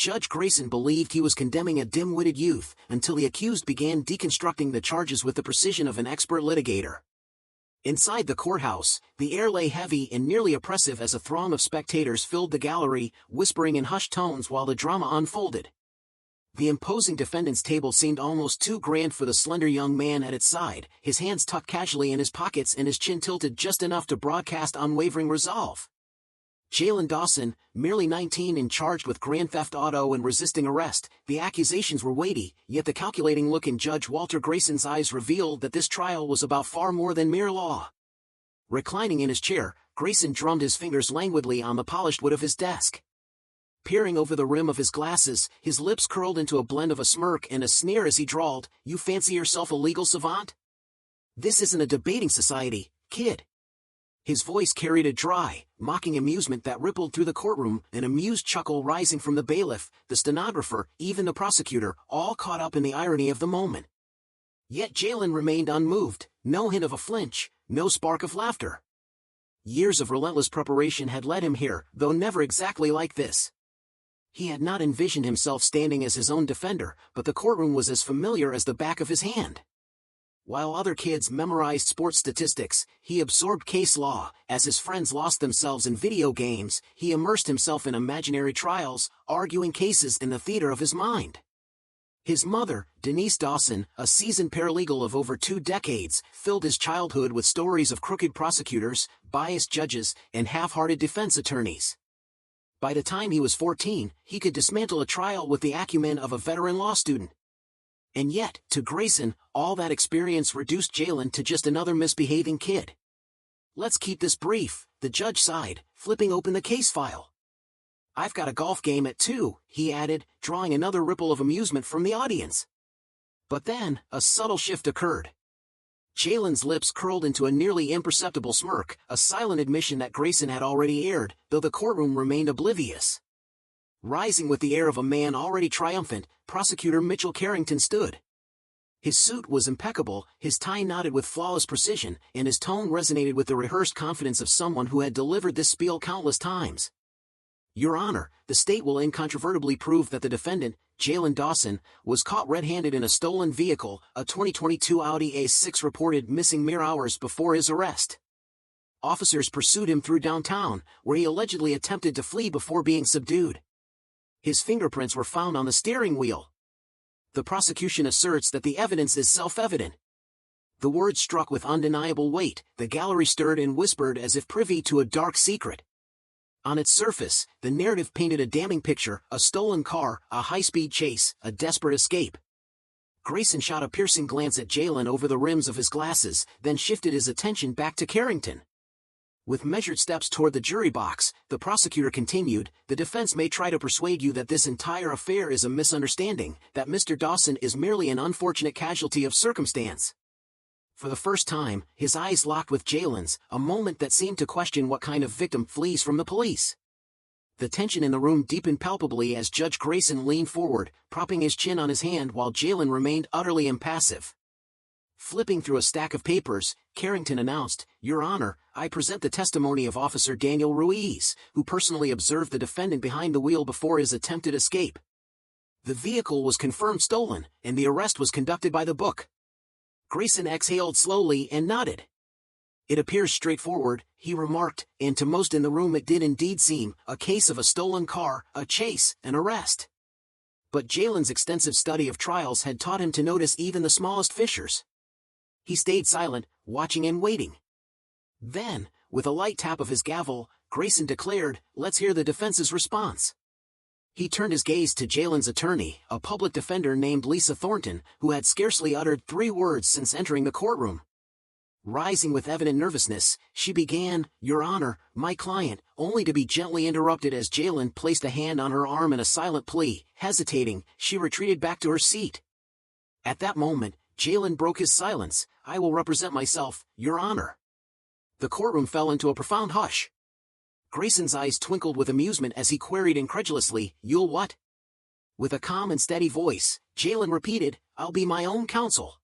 Judge Grayson believed he was condemning a dim-witted youth until the accused began deconstructing the charges with the precision of an expert litigator. Inside the courthouse, the air lay heavy and nearly oppressive as a throng of spectators filled the gallery, whispering in hushed tones while the drama unfolded. The imposing defendant's table seemed almost too grand for the slender young man at its side, his hands tucked casually in his pockets and his chin tilted just enough to broadcast unwavering resolve. Jalen Dawson, merely 19 and charged with grand theft auto and resisting arrest, the accusations were weighty, yet the calculating look in Judge Walter Grayson's eyes revealed that this trial was about far more than mere law. Reclining in his chair, Grayson drummed his fingers languidly on the polished wood of his desk. Peering over the rim of his glasses, his lips curled into a blend of a smirk and a sneer as he drawled, "You fancy yourself a legal savant? This isn't a debating society, kid." His voice carried a dry, mocking amusement that rippled through the courtroom, an amused chuckle rising from the bailiff, the stenographer, even the prosecutor, all caught up in the irony of the moment. Yet Jalen remained unmoved, no hint of a flinch, no spark of laughter. Years of relentless preparation had led him here, though never exactly like this. He had not envisioned himself standing as his own defender, but the courtroom was as familiar as the back of his hand. While other kids memorized sports statistics, he absorbed case law. As his friends lost themselves in video games, he immersed himself in imaginary trials, arguing cases in the theater of his mind. His mother, Denise Dawson, a seasoned paralegal of over 2 decades, filled his childhood with stories of crooked prosecutors, biased judges, and half-hearted defense attorneys. By the time he was 14, he could dismantle a trial with the acumen of a veteran law student. And yet, to Grayson, all that experience reduced Jalen to just another misbehaving kid. "Let's keep this brief," the judge sighed, flipping open the case file. "I've got a golf game at 2, he added, drawing another ripple of amusement from the audience. But then, a subtle shift occurred. Jalen's lips curled into a nearly imperceptible smirk, a silent admission that Grayson had already aired, though the courtroom remained oblivious. Rising with the air of a man already triumphant, Prosecutor Mitchell Carrington stood. His suit was impeccable, his tie knotted with flawless precision, and his tone resonated with the rehearsed confidence of someone who had delivered this spiel countless times. "Your Honor, the state will incontrovertibly prove that the defendant, Jalen Dawson, was caught red-handed in a stolen vehicle, a 2022 Audi A6 reported missing mere hours before his arrest. Officers pursued him through downtown, where he allegedly attempted to flee before being subdued. His fingerprints were found on the steering wheel. The prosecution asserts that the evidence is self-evident." The words struck with undeniable weight, the gallery stirred and whispered as if privy to a dark secret. On its surface, the narrative painted a damning picture: a stolen car, a high-speed chase, a desperate escape. Grayson shot a piercing glance at Jalen over the rims of his glasses, then shifted his attention back to Carrington. With measured steps toward the jury box, the prosecutor continued, "The defense may try to persuade you that this entire affair is a misunderstanding, that Mr. Dawson is merely an unfortunate casualty of circumstance." For the first time, his eyes locked with Jalen's, a moment that seemed to question what kind of victim flees from the police. The tension in the room deepened palpably as Judge Grayson leaned forward, propping his chin on his hand while Jalen remained utterly impassive. Flipping through a stack of papers, Carrington announced, "Your Honor, I present the testimony of Officer Daniel Ruiz, who personally observed the defendant behind the wheel before his attempted escape. The vehicle was confirmed stolen, and the arrest was conducted by the book." Grayson exhaled slowly and nodded. "It appears straightforward," he remarked, "and to most in the room it did indeed seem a case of a stolen car, a chase, an arrest." But Jalen's extensive study of trials had taught him to notice even the smallest fissures. He stayed silent, watching and waiting. Then, with a light tap of his gavel, Grayson declared, "Let's hear the defense's response." He turned his gaze to Jalen's attorney, a public defender named Lisa Thornton, who had scarcely uttered 3 words since entering the courtroom. Rising with evident nervousness, she began, "Your Honor, my client," only to be gently interrupted as Jalen placed a hand on her arm in a silent plea. Hesitating, she retreated back to her seat. At that moment, Jalen broke his silence. "I will represent myself, Your Honor." The courtroom fell into a profound hush. Grayson's eyes twinkled with amusement as he queried incredulously, "You'll what?" With a calm and steady voice, Jalen repeated, "I'll be my own counsel."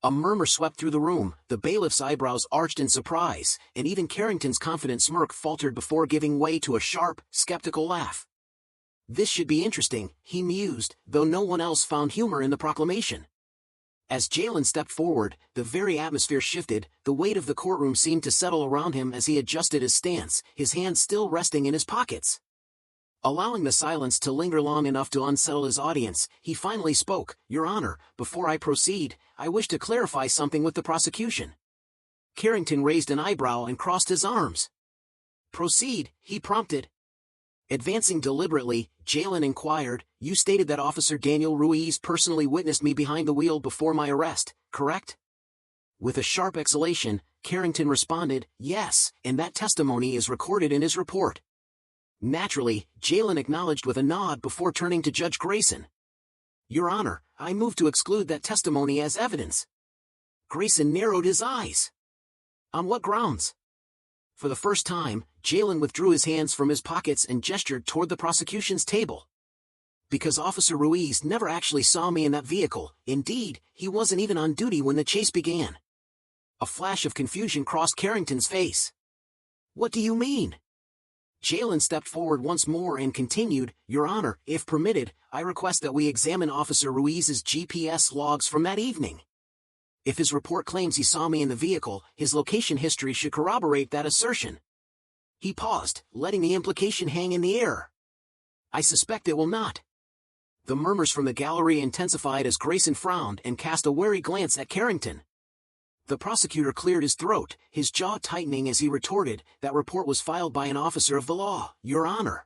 A murmur swept through the room, the bailiff's eyebrows arched in surprise, and even Carrington's confident smirk faltered before giving way to a sharp, skeptical laugh. This should be interesting, he mused, though no one else found humor in the proclamation. As Jalen stepped forward, the very atmosphere shifted, the weight of the courtroom seemed to settle around him as he adjusted his stance, his hands still resting in his pockets. Allowing the silence to linger long enough to unsettle his audience, he finally spoke, "Your Honor, before I proceed, I wish to clarify something with the prosecution." Carrington raised an eyebrow and crossed his arms. "Proceed," he prompted. Advancing deliberately, Jalen inquired, "You stated that Officer Daniel Ruiz personally witnessed me behind the wheel before my arrest, correct?" With a sharp exhalation, Carrington responded, "Yes, and that testimony is recorded in his report." Naturally, Jalen acknowledged with a nod before turning to Judge Grayson. "Your Honor, I move to exclude that testimony as evidence." Grayson narrowed his eyes. "On what grounds?" For the first time, Jalen withdrew his hands from his pockets and gestured toward the prosecution's table. "Because Officer Ruiz never actually saw me in that vehicle. Indeed, he wasn't even on duty when the chase began." A flash of confusion crossed Carrington's face. "What do you mean?" Jalen stepped forward once more and continued, "Your Honor, if permitted, I request that we examine Officer Ruiz's GPS logs from that evening. If his report claims he saw me in the vehicle, his location history should corroborate that assertion." He paused, letting the implication hang in the air. "I suspect it will not." The murmurs from the gallery intensified as Grayson frowned and cast a wary glance at Carrington. The prosecutor cleared his throat, his jaw tightening as he retorted, "That report was filed by an officer of the law, Your Honor.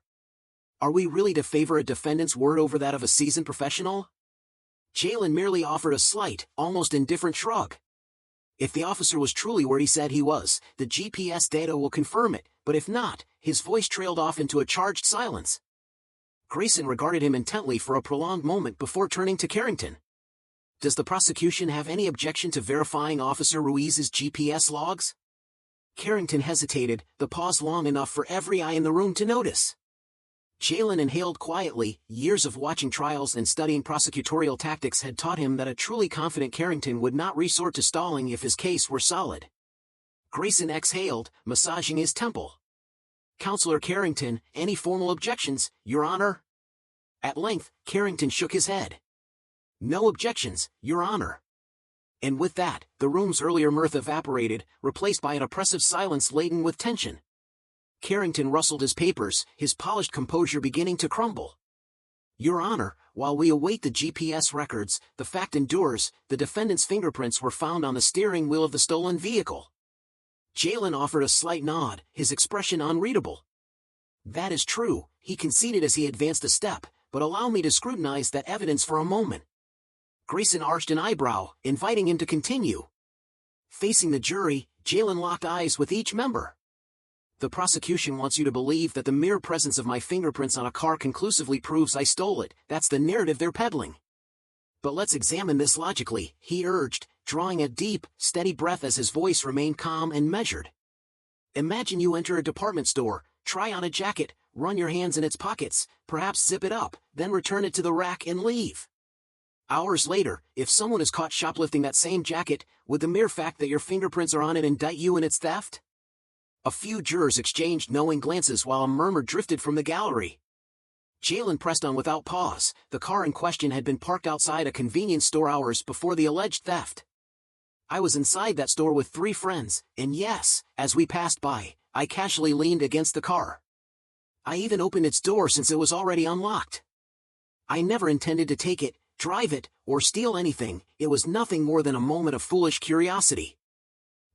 Are we really to favor a defendant's word over that of a seasoned professional?" Jalen merely offered a slight, almost indifferent shrug. "If the officer was truly where he said he was, the GPS data will confirm it, but if not," his voice trailed off into a charged silence. Grayson regarded him intently for a prolonged moment before turning to Carrington. "Does the prosecution have any objection to verifying Officer Ruiz's GPS logs?" Carrington hesitated, the pause long enough for every eye in the room to notice. Jalen inhaled quietly. Years of watching trials and studying prosecutorial tactics had taught him that a truly confident Carrington would not resort to stalling if his case were solid. Grayson exhaled, massaging his temple. "Counselor Carrington, any formal objections, Your Honor?" At length, Carrington shook his head. "No objections, Your Honor." And with that, the room's earlier mirth evaporated, replaced by an oppressive silence laden with tension. Carrington rustled his papers, his polished composure beginning to crumble. "Your Honor, while we await the GPS records, the fact endures, the defendant's fingerprints were found on the steering wheel of the stolen vehicle." Jalen offered a slight nod, his expression unreadable. "That is true," he conceded as he advanced a step, "but allow me to scrutinize that evidence for a moment." Grayson arched an eyebrow, inviting him to continue. Facing the jury, Jalen locked eyes with each member. "The prosecution wants you to believe that the mere presence of my fingerprints on a car conclusively proves I stole it. That's the narrative they're peddling. But let's examine this logically," he urged, drawing a deep, steady breath as his voice remained calm and measured. "Imagine you enter a department store, try on a jacket, run your hands in its pockets, perhaps zip it up, then return it to the rack and leave. Hours later, if someone is caught shoplifting that same jacket, would the mere fact that your fingerprints are on it indict you in its theft?" A few jurors exchanged knowing glances while a murmur drifted from the gallery. Jalen pressed on without pause. The car in question had been parked outside a convenience store hours before the alleged theft. "I was inside that store with 3 friends, and yes, as we passed by, I casually leaned against the car. I even opened its door since it was already unlocked. I never intended to take it, drive it, or steal anything. It was nothing more than a moment of foolish curiosity."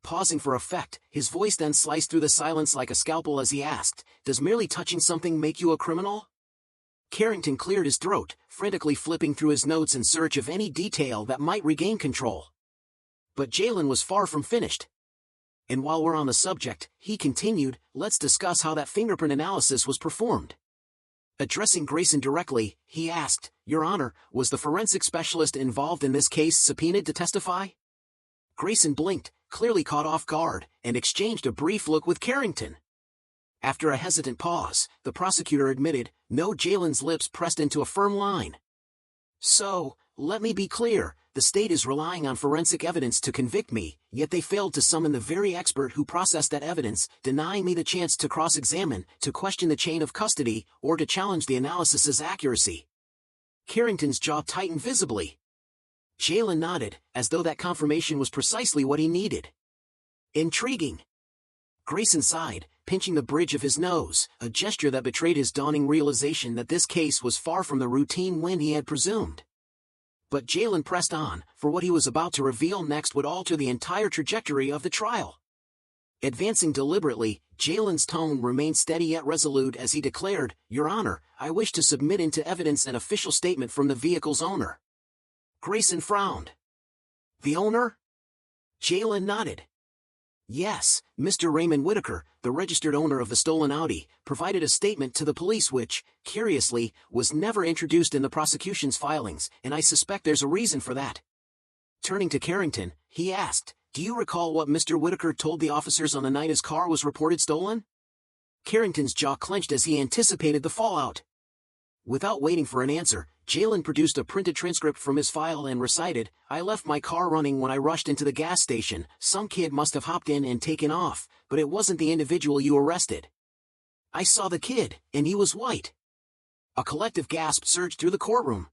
Pausing for effect, his voice then sliced through the silence like a scalpel as he asked, "Does merely touching something make you a criminal?" Carrington cleared his throat, frantically flipping through his notes in search of any detail that might regain control. But Jalen was far from finished. "And while we're on the subject," he continued, "let's discuss how that fingerprint analysis was performed." Addressing Grayson directly, he asked, "Your Honor, was the forensic specialist involved in this case subpoenaed to testify?" Grayson blinked, clearly caught off guard, and exchanged a brief look with Carrington. After a hesitant pause, the prosecutor admitted, "No." Jalen's lips pressed into a firm line. "So, let me be clear, the state is relying on forensic evidence to convict me, yet they failed to summon the very expert who processed that evidence, denying me the chance to cross-examine, to question the chain of custody, or to challenge the analysis's accuracy. Carrington's jaw tightened visibly. Jalen nodded, as though that confirmation was precisely what he needed. Intriguing. Grayson sighed, pinching the bridge of his nose, a gesture that betrayed his dawning realization that this case was far from the routine win he had presumed. But Jalen pressed on, for what he was about to reveal next would alter the entire trajectory of the trial. Advancing deliberately, Jalen's tone remained steady yet resolute as he declared, "Your Honor, I wish to submit into evidence an official statement from the vehicle's owner." Grayson frowned. "The owner?" Jalen nodded. "Yes, Mr. Raymond Whitaker, the registered owner of the stolen Audi, provided a statement to the police which, curiously, was never introduced in the prosecution's filings, and I suspect there's a reason for that." Turning to Carrington, he asked, "Do you recall what Mr. Whitaker told the officers on the night his car was reported stolen?" Carrington's jaw clenched as he anticipated the fallout. Without waiting for an answer, Jalen produced a printed transcript from his file and recited, "I left my car running when I rushed into the gas station. Some kid must have hopped in and taken off, but it wasn't the individual you arrested. I saw the kid, and he was white." A collective gasp surged through the courtroom.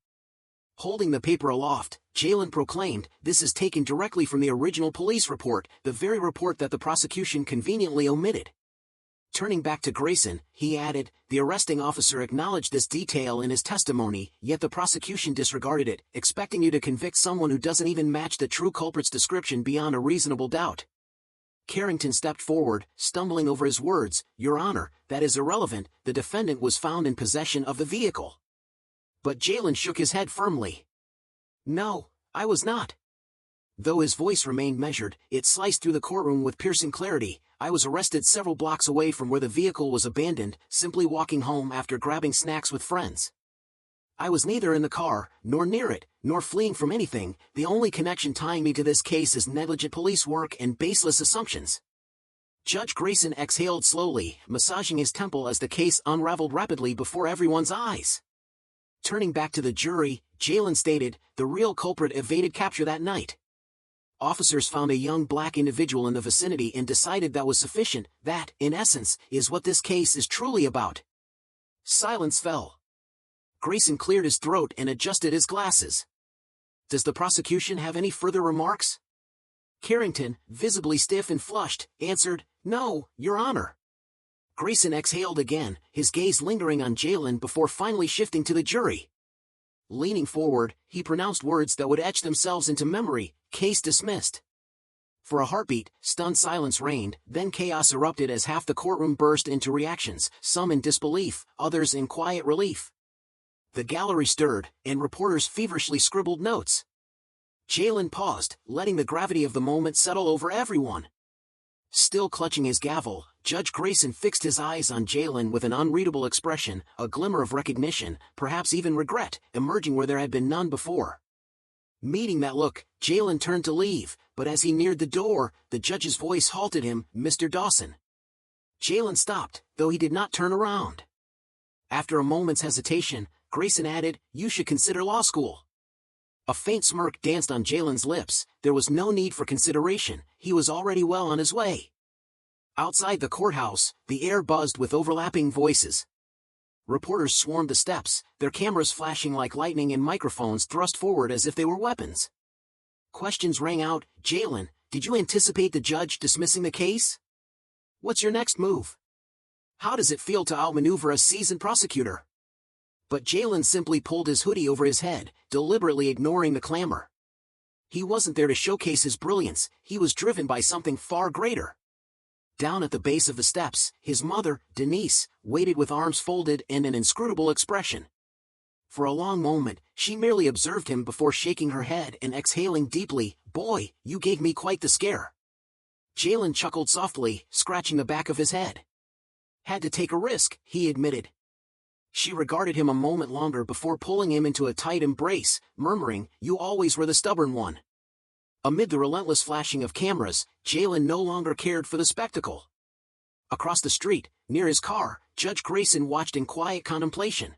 Holding the paper aloft, Jalen proclaimed, "This is taken directly from the original police report, the very report that the prosecution conveniently omitted." Turning back to Grayson, he added, "The arresting officer acknowledged this detail in his testimony, yet the prosecution disregarded it, expecting you to convict someone who doesn't even match the true culprit's description beyond a reasonable doubt." Carrington stepped forward, stumbling over his words, "Your Honor, that is irrelevant, the defendant was found in possession of the vehicle." But Jalen shook his head firmly. "No, I was not." Though his voice remained measured, it sliced through the courtroom with piercing clarity. "I was arrested several blocks away from where the vehicle was abandoned, simply walking home after grabbing snacks with friends. I was neither in the car, nor near it, nor fleeing from anything. The only connection tying me to this case is negligent police work and baseless assumptions." Judge Grayson exhaled slowly, massaging his temple as the case unraveled rapidly before everyone's eyes. Turning back to the jury, Jalen stated, "The real culprit evaded capture that night. Officers found a young black individual in the vicinity and decided that was sufficient. That, in essence, is what this case is truly about." Silence fell. Grayson cleared his throat and adjusted his glasses. "Does the prosecution have any further remarks?" Carrington, visibly stiff and flushed, answered, "No, Your Honor." Grayson exhaled again, his gaze lingering on Jalen before finally shifting to the jury. Leaning forward, he pronounced words that would etch themselves into memory, "Case dismissed." For a heartbeat, stunned silence reigned, then chaos erupted as half the courtroom burst into reactions, some in disbelief, others in quiet relief. The gallery stirred, and reporters feverishly scribbled notes. Jalen paused, letting the gravity of the moment settle over everyone. Still clutching his gavel, Judge Grayson fixed his eyes on Jalen with an unreadable expression, a glimmer of recognition, perhaps even regret, emerging where there had been none before. Meeting that look, Jalen turned to leave, but as he neared the door, the judge's voice halted him, "Mr. Dawson." Jalen stopped, though he did not turn around. After a moment's hesitation, Grayson added, "You should consider law school." A faint smirk danced on Jalen's lips. There was no need for consideration, he was already well on his way. Outside the courthouse, the air buzzed with overlapping voices. Reporters swarmed the steps, their cameras flashing like lightning and microphones thrust forward as if they were weapons. Questions rang out, "Jalen, did you anticipate the judge dismissing the case? What's your next move? How does it feel to outmaneuver a seasoned prosecutor?" But Jalen simply pulled his hoodie over his head, deliberately ignoring the clamor. He wasn't there to showcase his brilliance, he was driven by something far greater. Down at the base of the steps, his mother, Denise, waited with arms folded and an inscrutable expression. For a long moment, she merely observed him before shaking her head and exhaling deeply, "Boy, you gave me quite the scare." Jalen chuckled softly, scratching the back of his head. "Had to take a risk," he admitted. She regarded him a moment longer before pulling him into a tight embrace, murmuring, "You always were the stubborn one." Amid the relentless flashing of cameras, Jalen no longer cared for the spectacle. Across the street, near his car, Judge Grayson watched in quiet contemplation.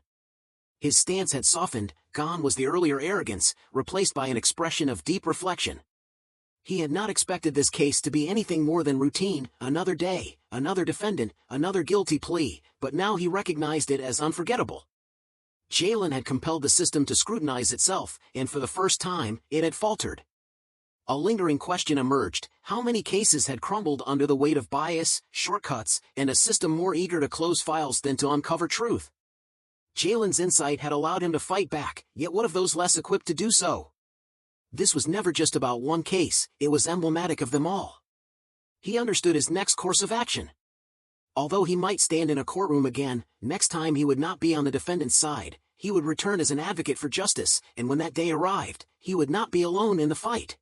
His stance had softened, gone was the earlier arrogance, replaced by an expression of deep reflection. He had not expected this case to be anything more than routine, another day, another defendant, another guilty plea, but now he recognized it as unforgettable. Jalen had compelled the system to scrutinize itself, and for the first time, it had faltered. A lingering question emerged: how many cases had crumbled under the weight of bias, shortcuts, and a system more eager to close files than to uncover truth? Jalen's insight had allowed him to fight back, yet what of those less equipped to do so? This was never just about one case, it was emblematic of them all. He understood his next course of action. Although he might stand in a courtroom again, next time he would not be on the defendant's side, he would return as an advocate for justice, and when that day arrived, he would not be alone in the fight.